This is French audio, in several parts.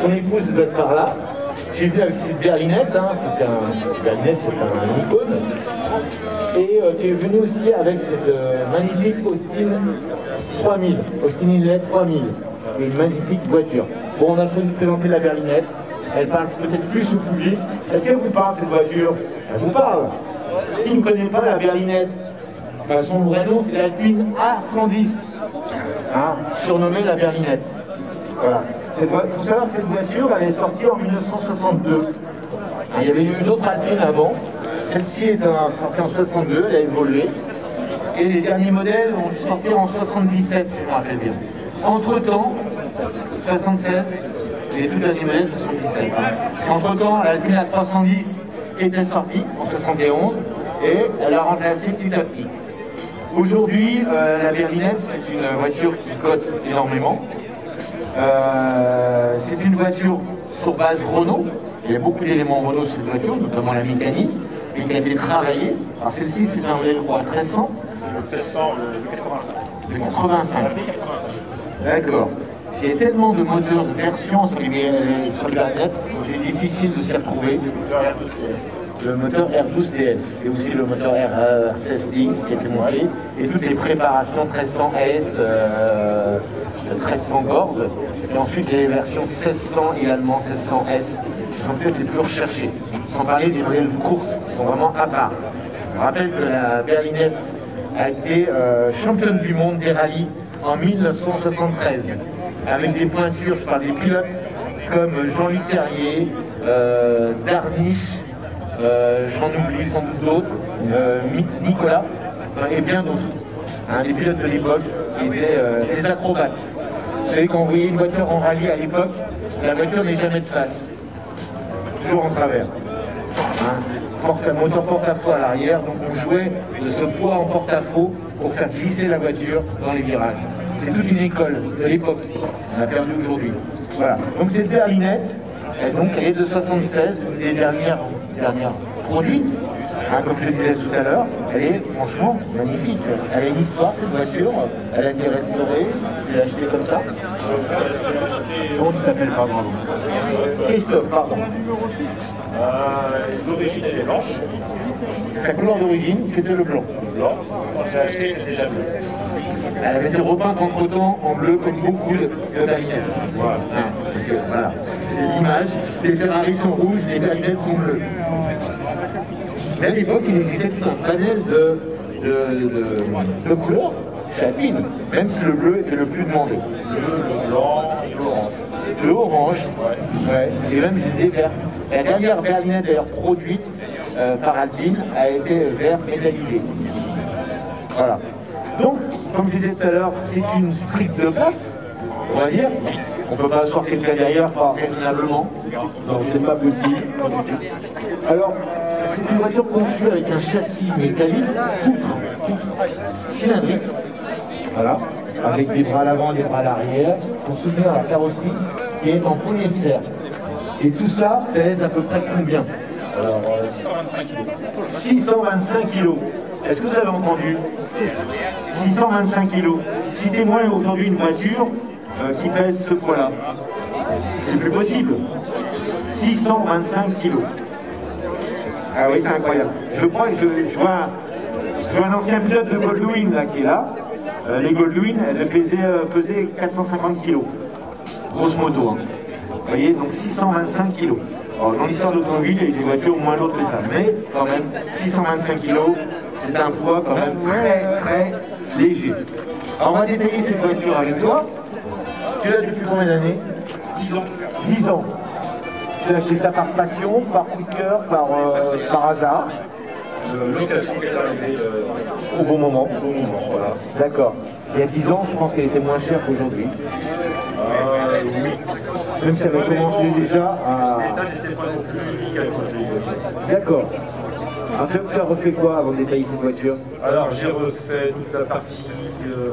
ton épouse doit être par là. J'ai vu avec cette berlinette, hein, berlinette c'est un icône. Et tu es venu aussi avec cette magnifique Austin 3000, Austin Inlet 3000, qui est une magnifique voiture. Bon, on a choisi de présenter la berlinette, elle parle peut-être plus au public. Est-ce qu'elle vous parle cette voiture? Elle vous parle. Qui ne connaît pas la berlinette, son vrai nom c'est l'Alpine A110, hein, surnommée la berlinette. Voilà. Il faut savoir que cette voiture, elle est sortie en 1962. Il y avait eu d'autres Alpines avant. Celle-ci est sortie en 62, elle a évolué. Et les derniers modèles ont sorti en 77, si je me rappelle bien. Entre-temps, 76, les tout derniers modèles, 77. Entre-temps, l'Alpine A310 était sortie en 71 et elle a remplacé petit à petit. Aujourd'hui, la berlinette, c'est une voiture qui cote énormément. C'est une voiture sur base Renault. Il y a beaucoup d'éléments Renault sur cette voiture, notamment la mécanique, et qui a été travaillée. Alors celle-ci, c'est un modèle 1300. Le 1300, le 85. Le 85. D'accord. Il y a tellement de moteurs, de versions sur les berlinettes, c'est difficile de s'y retrouver. Le moteur R12DS et aussi le moteur R16DX qui a été monté, et toutes les préparations 1300S, 1300 Gord, et ensuite les versions 1600 également, 1600S, qui sont peut-être les plus recherchées. Sans parler des modèles de course, qui sont vraiment à part. Je rappelle que la berlinette a été championne du monde des rallyes en 1973, avec des pointures, je parle des pilotes, comme Jean-Luc Terrier, Darniche, j'en oublie sans doute d'autres, Nicolas, et bien d'autres. Des pilotes de l'époque qui étaient des acrobates. Vous savez, quand vous voyez une voiture en rallye à l'époque, la voiture n'est jamais de face, toujours en travers. Moteur porte-à-faux à l'arrière, donc on jouait de ce poids en porte-à-faux pour faire glisser la voiture dans les virages. C'est toute une école de l'époque, on a perdu aujourd'hui. Voilà, donc cette berlinette, elle est de 76, une des dernières produites, comme je le disais tout à l'heure. Elle est franchement magnifique. Elle a une histoire cette voiture, elle a été restaurée, je l'ai achetée comme ça. Comment tu t'appelles, pardon? Christophe, pardon. L'origine elle est blanche. Sa couleur d'origine, c'était le blanc. Le blanc, quand je l'ai acheté, elle était déjà bleue. Elle avait été repeinte entre-temps en bleu comme beaucoup de berlinettes. Voilà. Voilà, c'est l'image. Les Ferrari sont rouges, les berlinettes sont bleues. Mais à l'époque, il existait tout un panel de couleurs. C'est Alpine, même si le bleu était le plus demandé. Le blanc et l'orange. Le orange, ouais. Et même des verts. La dernière berlinette d'ailleurs produite par Alpine a été vert métallisé. Voilà. Donc, comme je disais tout à l'heure, c'est une stricte de place, on va dire. On ne peut pas asseoir quelqu'un derrière pas raisonnablement, donc c'est pas possible. Alors, c'est une voiture conçue avec un châssis métallique, poutre cylindrique, voilà, avec des bras à l'avant, des bras à l'arrière, pour soutenir la carrosserie qui est en polyester. Et tout ça pèse à peu près combien? Alors, 625 kg. 625 kg. Est-ce que vous avez entendu? 625 kg. Citez-moi aujourd'hui une voiture qui pèse ce poids-là. C'est le plus possible. 625 kg. Ah oui, c'est incroyable. Je crois que je vois un ancien pilote de Goldwyn là, qui est là. Les Goldwyn, elles pesaient 450 kg. Grosse moto. Hein. Vous voyez, donc 625 kg. Dans l'histoire de l'automobile, il y a eu des voitures moins lourdes que ça. Mais quand même, 625 kg, c'est un poids quand même très très léger. Alors on va détailler cette voiture avec toi. Tu l'as depuis combien d'années? 10 ans. 10 ans. Tu as acheté ça par passion, par coup de cœur, par hasard? L'occasion qui est arrivée au bon moment. au bon moment, voilà. D'accord. Il y a 10 ans, je pense qu'elle était moins chère qu'aujourd'hui. Oui. Même si elle avait commencé déjà à... L'état n'était pas non plus nickel quand je l'ai eu. D'accord. Alors tu as refait quoi avant de détailler cette voiture? Alors j'ai refait toute la partie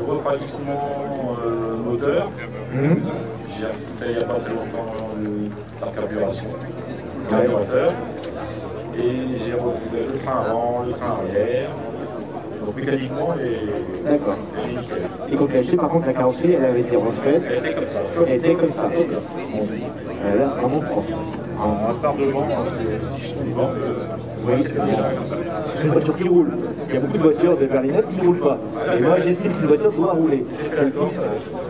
refroidissement moteur. J'ai fait il n'y a pas très longtemps la carburation, le carburateur. Et j'ai refait le train avant, le train arrière. Donc mécaniquement, d'accord. Et quand tu l'as acheté, par contre, la carrosserie, elle avait été refaite. elle était comme ça. Elle était comme ça. Bon. Là, c'est vraiment propre. À part devant, petit chevaux devant, Oui, c'est déjà comme ça. c'est une voiture qui roule. Il y a beaucoup de voitures de berlinettes qui ne roulent pas. Et moi, j'estime qu'une voiture doit rouler.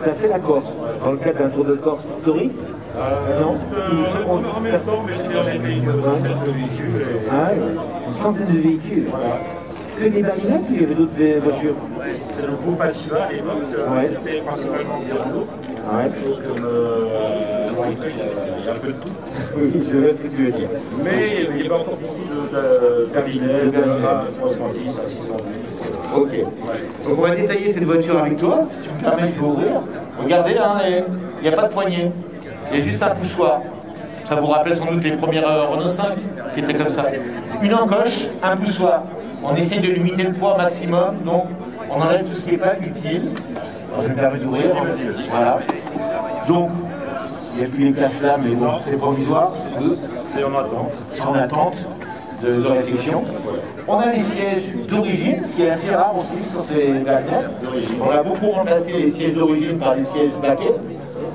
Ça fait la Corse. Dans le cadre d'un tour de Corse historique. Non. En même temps, mais c'était une centaine de véhicules. Ah, une centaine de véhicules. Que des berlinettes ou il y avait d'autres voitures? C'est le groupe Atiba à l'époque, c'était principalement des Renault. Ouais. Donc, il y a un peu de tout. Oui, je vois ce que tu veux dire. Mais il y avait encore beaucoup de berlinettes, à 310, à 610. Ok. Donc on va détailler cette voiture avec toi. Si tu me permets, je vais ouvrir. Regardez là, il n'y a pas de poignée. Il y a juste un poussoir. Ça vous rappelle sans doute les premières Renault 5 qui étaient comme ça. Une encoche, un poussoir. On essaye de limiter le poids maximum, donc on enlève tout ce qui n'est pas utile. Alors, je me permets d'ouvrir. Voilà. Donc, il n'y a plus les caches là, mais bon, c'est provisoire. Et on attend. C'est en attente de réflexion. On a des sièges d'origine, ce qui est assez rare aussi sur ces berlinettes. On a beaucoup remplacé les sièges d'origine par des sièges baquets,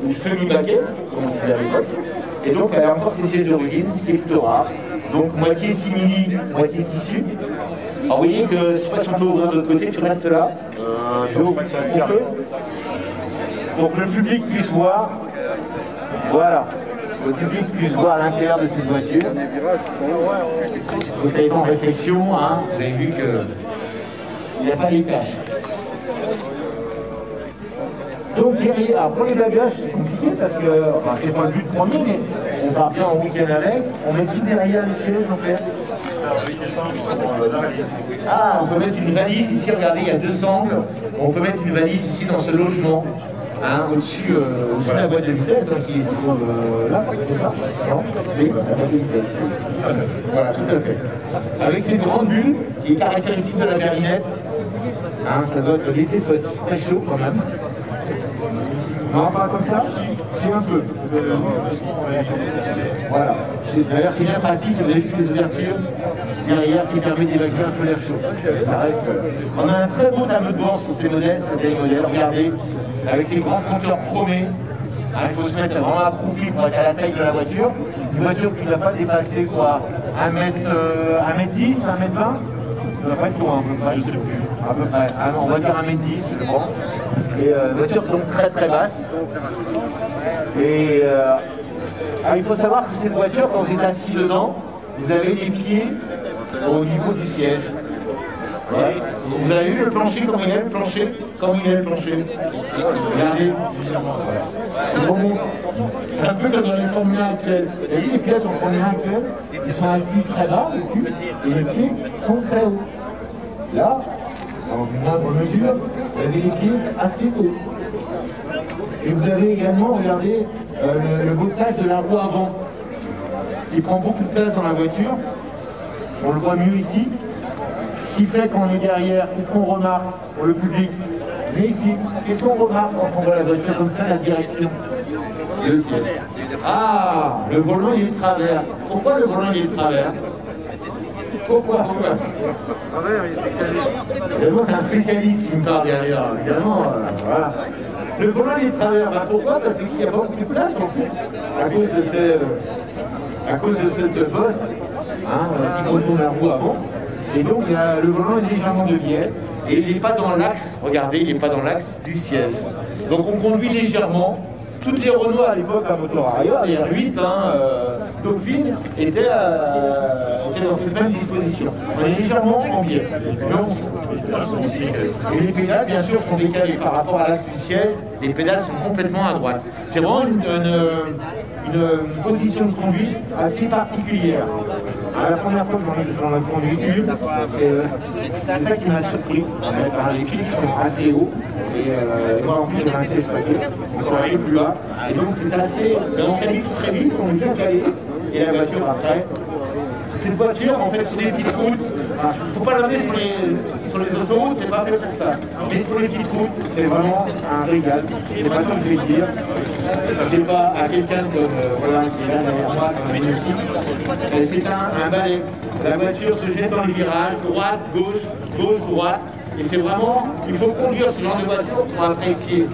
ou semi-baquets, comme on disait à l'époque. Et donc, elle a encore ces sièges d'origine, ce qui est plutôt rare. Donc, moitié simili, moitié tissu. Alors, vous voyez que, je ne sais pas si on peut ouvrir de l'autre côté, tu restes là. Pour que le public puisse voir. Voilà. Que le public puisse voir l'intérieur de cette voiture. Vous avez en réflexion, hein, vous avez vu qu'il n'y a pas les caches. Donc derrière, alors pour les bagages, c'est compliqué parce que, enfin c'est pas le but premier, mais on part bien en week-end avec, on met tout derrière les sièges en fait. Ah, on peut mettre une valise ici, regardez, il y a deux angles. On peut mettre une valise ici dans ce logement. Hein, au-dessus de la boîte de vitesse, donc qui se trouve là, c'est ça? Non? Oui, la boîte de vitesse. Voilà, tout à fait. Avec cette grande bulle qui est caractéristique de la berlinette. Hein, ça doit être l'été, ça doit être très chaud quand même. Non, pas comme ça? C'est un peu. Voilà. D'ailleurs, c'est bien pratique, vous avez vu ces ouvertures derrière qui permet d'évacuer un peu l'air chaud. Ça reste, on a un très beau tableau de bord sur ces modèles, ces vieilles modèles. Regardez, avec ces grands compteurs chromés. Il faut se mettre vraiment accroupi pour être à la taille de la voiture. Une voiture qui ne va pas dépasser quoi, 1m10, 1m20. Ça va pas être loin, à peu près. Je sais plus. À peu près. Alors, on va dire 1m10, je pense. Et voiture donc très très basse. Et il faut savoir que cette voiture, quand vous êtes assis dedans, vous avez les pieds au niveau du siège. Ouais. Vous avez vu le plancher, comme il est le plancher? Comme il est le plancher. Regardez. C'est un peu comme dans les Formule 1 actuels. Vous avez vu les pilotes en Formule 1 actuels? Ils sont assis très bas, le cul, et les pieds sont très hauts. Là, en une moindre mesure, vous avez les pieds assez hauts. Et vous avez également, regardez, le bossage de la roue avant, qui prend beaucoup de place dans la voiture. On le voit mieux ici. Ce qui fait qu'on est derrière, qu'est-ce qu'on remarque pour le public? Mais ici, qu'est-ce qu'on remarque quand on voit la voiture comme ça, la direction? Le ciel. Ah, le volant il est de travers. Pourquoi le volant il est de travers? Pourquoi? Évidemment, c'est un spécialiste qui me parle derrière. Évidemment, voilà. Le volant il est de travers. Ben, pourquoi? Parce qu'il n'y a pas beaucoup de place en fait. À cause de cette bosse qui contourne la roue avant. Et donc le volant est légèrement de biais. Et il n'est pas dans l'axe, regardez, il n'est pas dans l'axe du siège. Donc on conduit légèrement. Toutes les Renault à l'époque à moteur arrière, les R8, Dauphine, étaient dans cette même disposition. On est légèrement en biais. Et les pédales, bien sûr, sont décalées par rapport à l'axe du siège. Les pédales sont complètement à droite. C'est vraiment une position de conduite assez particulière. La première fois que j'en ai conduit une, c'est ça qui m'a surpris. Les pieds sont assez hauts. Et moi en plus j'ai un siège paquet, donc on arrive plus bas. Et donc c'est assez. On s'habitue très vite, on est bien calé. Et la voiture après. Cette voiture en fait sur des petites routes, il ne faut pas l'amener sur les autoroutes, c'est pas fait pour ça. Mais sur les petites routes, c'est vraiment un régal. C'est pas comme je vais dire. C'est pas à quelqu'un comme voilà, qui est là derrière moi, comme Ménossi. C'est un balai. La voiture se jette dans les virages, droite, gauche, gauche, droite. Et c'est vraiment, il faut conduire ce genre de voiture pour apprécier.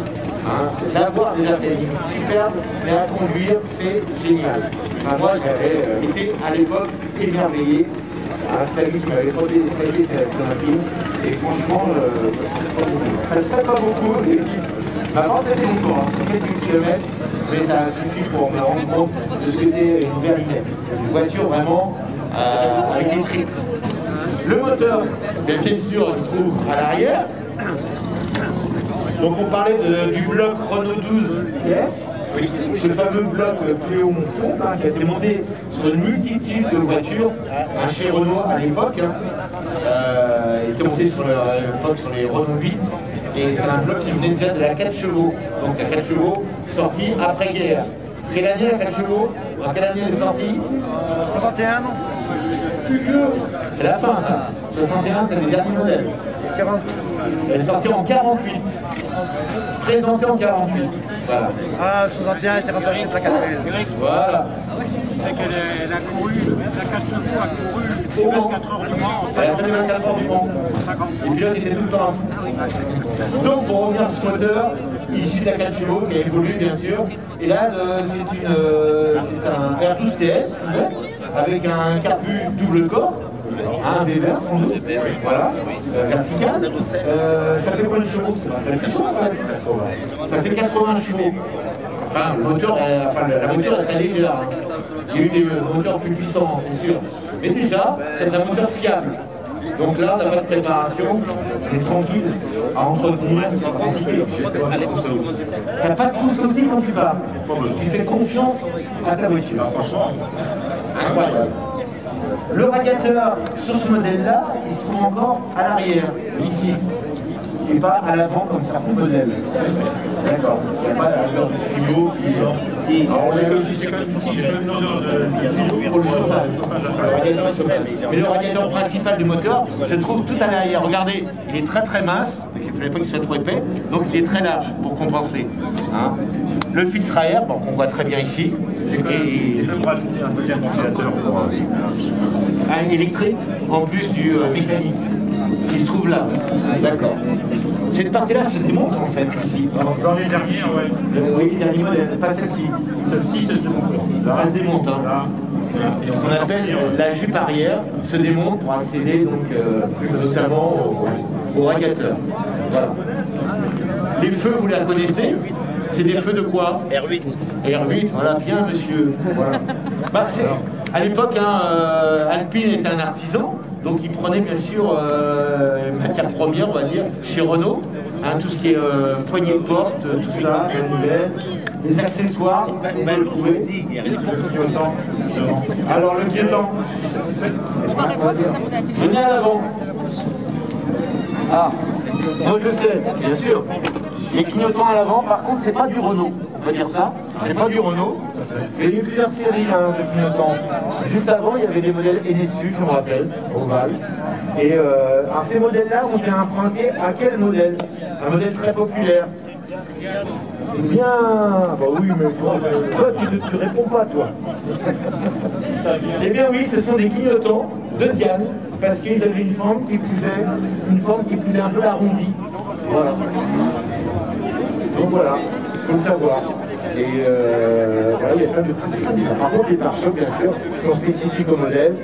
Hein. L'avoir déjà c'est superbe, mais à conduire c'est génial. Enfin, moi j'avais été à l'époque émerveillé. C'est lui qui m'avait prêté cette machine. Et franchement, ça se fait pas beaucoup. Ma part c'était longtemps, hein. C'est quelques kilomètres, mais ça suffit pour me rendre compte de ce qu'était une berlinette. Une voiture vraiment avec des tripes. Le moteur, bien sûr, je trouve à l'arrière. Donc on parlait du bloc Renault 12 TS, oui. Ce fameux bloc Cléo Monfond hein, qui a été monté sur une multitude de voitures, chez Renault à l'époque, était monté sur les Renault 8, et c'est un bloc qui venait déjà de la 4 chevaux, donc la 4 chevaux sortie après-guerre. Quelle année la 4 chevaux? En quelle année elle est sortie? 61 non? Plus vieux, c'est la fin ça. 61 c'est les derniers modèles. 40. Elle est sortie en 48. Présentée en 48. Voilà. Ah, 61 était remplacée par la 4. Voilà. C'est qu'elle a couru, la 4 chevaux a couru les 24 heures du Mans en 50. Elle a fait les 24 heures du Mans. Les pilotes étaient tout le temps. Donc pour revenir sur ce moteur, issu de la 4 chevaux qui a évolué bien sûr. Et là, c'est un R12 TS avec un carbu double corps. Un Weber sans doute, voilà, vertical. Ça fait combien de chevaux? Ça fait 80 chevaux. Enfin, le moteur, la moteur est très légère. Hein. Il y a eu des moteurs plus puissants, c'est sûr. Mais déjà, c'est un moteur fiable. Donc là, ça n'a pas de préparation, on est tranquille à entretenir, c'est pas compliqué. Tu n'as pas de pouce aussi quand tu pars. Tu fais confiance à ta voiture. Incroyable. Le radiateur sur ce modèle-là, il se trouve encore à l'arrière, ici, et pas à l'avant comme certains modèles. D'accord. Il n'y a pas la hauteur du frigo qui... Alors on a pour le chauffage. Mais le radiateur principal du moteur se trouve tout à l'arrière. Regardez, il est très très mince, il ne fallait pas qu'il soit trop épais, donc il est très large pour compenser. Hein. Le filtre à air, bon, qu'on voit très bien ici. Et peut me rajouter un deuxième ventilateur un électrique en plus du mécanique qui se trouve là. D'accord. Cette partie-là se démonte en fait ici. Dans les dernières, ouais. Oui, les derniers modèles, pas celle-ci. Celle-ci, ça se démonte. Elle se démonte. Hein. Et ce qu'on appelle la jupe arrière se démonte pour accéder donc notamment au radiateur. Voilà. Les feux, vous la connaissez? C'est des feux de quoi? R8. R8, voilà, bien monsieur. Voilà. Bah, à l'époque, hein, Alpine était un artisan, donc il prenait bien sûr matière première, on va dire, chez Renault, hein, tout ce qui est poignée de porte, tout ça, les accessoires, on va le trouver. Alors le piéton, venez à l'avant. Ah, moi je sais, bien sûr. Les clignotants à l'avant, par contre, c'est pas du Renault. On va dire ça. C'est pas du Renault. C'est une plusieurs séries hein, de clignotants. Juste avant, il y avait des modèles NSU, je me rappelle, ovale. Et alors ces modèles-là ont été empruntés à quel modèle? Un modèle très populaire. C'est bien. Bah oui, mais toi, tu réponds pas, toi. Eh bien oui, ce sont des clignotants de Diane, parce qu'ils avaient une forme qui plus un peu arrondie. Voilà. Donc voilà, il faut le savoir. Et voilà, il y a plein de trucs. Par contre, les pare-chocs, bien sûr, sont spécifiques au modèle.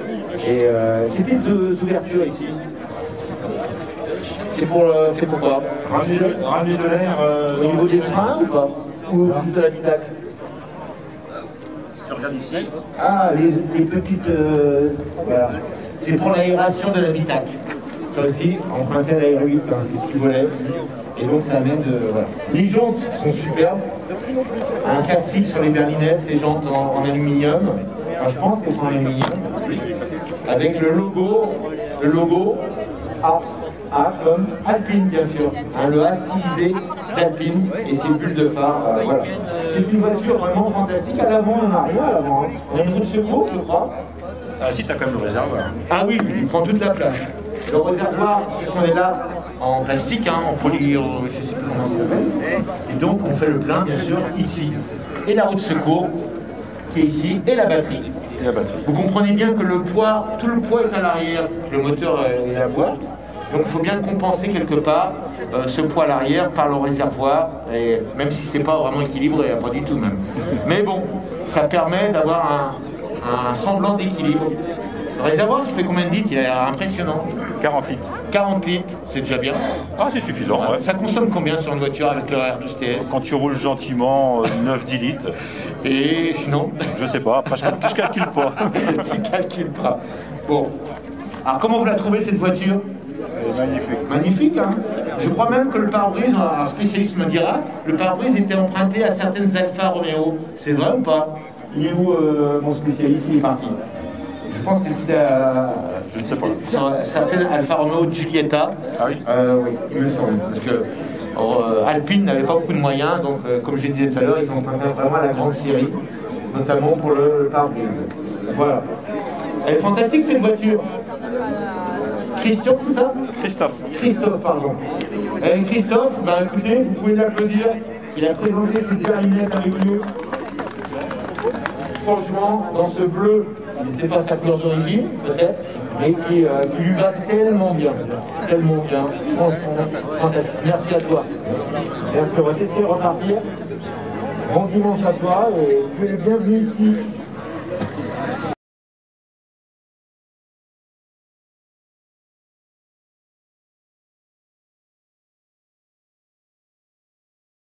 Et ces petites ouvertures ici, c'est pour quoi? Ramener de l'air au niveau des freins ou pas? Ou juste de l'habitacle? Si tu regardes ici. Ah, les petites... voilà. C'est pour l'aération de l'habitacle. Ça aussi, emprunté à l'aéroïde, hein, ces petits volets. Et donc ça amène de... Voilà. Les jantes sont superbes. Un classique sur les berlinettes, ces jantes en aluminium. Enfin, je pense qu'elles sont en aluminium. Avec le logo A comme Alpine, bien sûr. Hein, le A stylisé d'Alpine et ses bulles de phare. Voilà. C'est une voiture vraiment fantastique. À l'avant, on n'a rien à l'avant. Hein. On a une roue de secours, je crois. Ah si, t'as quand même le réservoir. Ah oui, il prend toute la place. Le réservoir, ce sont les là en plastique, hein, en poly, je sais plus comment ça s'appelle. Et donc on fait le plein, bien sûr, ici. Et la roue de secours, qui est ici, et la batterie. Et la batterie. Vous comprenez bien que le poids, tout le poids est à l'arrière, le moteur et la boîte. Donc il faut bien compenser quelque part ce poids à l'arrière par le réservoir, et même si c'est pas vraiment équilibré, pas du tout même. Mais bon, ça permet d'avoir un semblant d'équilibre. Le réservoir qui fait combien de litres? Il a l'air impressionnant. 40 litres. 40 litres, c'est déjà bien. Ah, c'est suffisant, ouais. Ça consomme combien sur une voiture avec le R12 TS? Quand tu roules gentiment, 9-10 litres. Et sinon? Je sais pas, parce que je calcule pas. Tu calcules pas. Bon. Alors comment vous la trouvez cette voiture? Magnifique. Magnifique, hein. Je crois même que le pare-brise, un spécialiste me dira, le pare-brise était emprunté à certaines Alfa Romeo. C'est vrai ou pas? Il est où mon spécialiste? Il est parti. Je pense que c'était Je ne sais pas. sur certaines Alfa Romeo Giulietta. Ah oui? Oui, il me semble. Parce que Alpine n'avait pas beaucoup de moyens, donc comme je disais tout à l'heure, ils ont emprunté vraiment à la grande série, notamment pour le pare-brise. Voilà. Elle est fantastique cette voiture. Christian, c'est ça? Christophe. Christophe, pardon. Christophe, bah écoutez, vous pouvez l'applaudir. Il a présenté cette berlinette avec nous. Franchement, dans ce bleu, il n'était pas sa couleur d'origine, peut-être, mais qui lui va tellement bien. Tellement bien. Franchement, fantastique. Merci à toi. Merci, on va essayer de repartir. Bon dimanche à toi et tu es le bienvenu ici